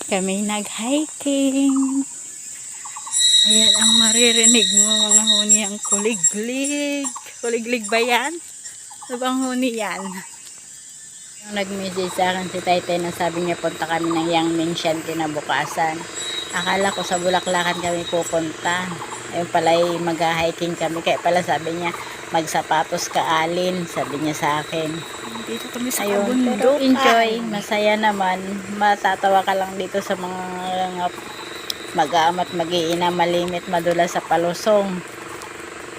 Kami nag-hiking. Ayan ang maririnig mo mga huni, ang kuliglig. Kuliglig ba yan? Ano bang huni yan? Yung nag-message sa akin si Taytay na sabi niya punta kami ng Yangming Shan kinabukasan. Akala ko sa Bulaklakan kami pupunta. Ayun pala ay mag-hiking kami. Kaya pala sabi niya magsapatos ka Alin. Sabi niya sa akin. Dito kami sa Ayun, pero enjoy. Masaya naman. Matatawa ka lang dito sa mga mag-aamat mag-iina malimit madula sa palusong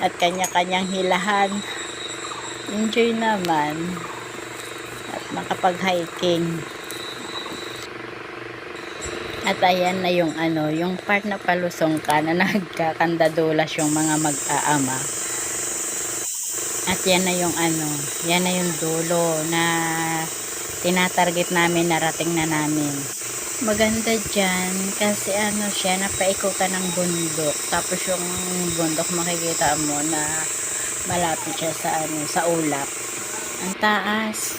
at kanya-kanyang hilahan. Enjoy naman at makapag-hiking. At ayan na yung yung part na palusong ka na nagkakandadulas yung mga mag-aama. At yan na yung yan na yung dulo na tinatarget namin, narating na namin. Maganda dyan kasi siya, napaikutan ng bundok, tapos yung bundok makikita mo na malapit siya sa ulap. Ang taas.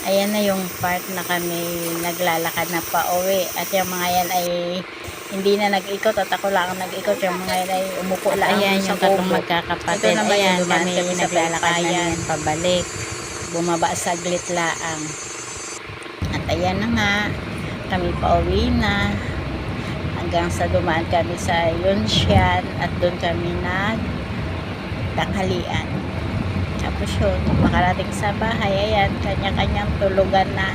Ayan na yung part na kami naglalakad na pauwi, at yung mga yan ay hindi na nag-ikot at ako lang ang nag-ikot. Yung mga yan ay umupo lang. Ayan yung tatlong magkakapatid. Ayan kami naglalakad na yan pabalik, bumaba saglit laang. At ayan na nga, kami pauwi na hanggang sa dumaan kami sa Yunxian at doon kami nagtanghalian. Tapos yun, makarating sa bahay, ayan, kanya-kanyang tulugan na.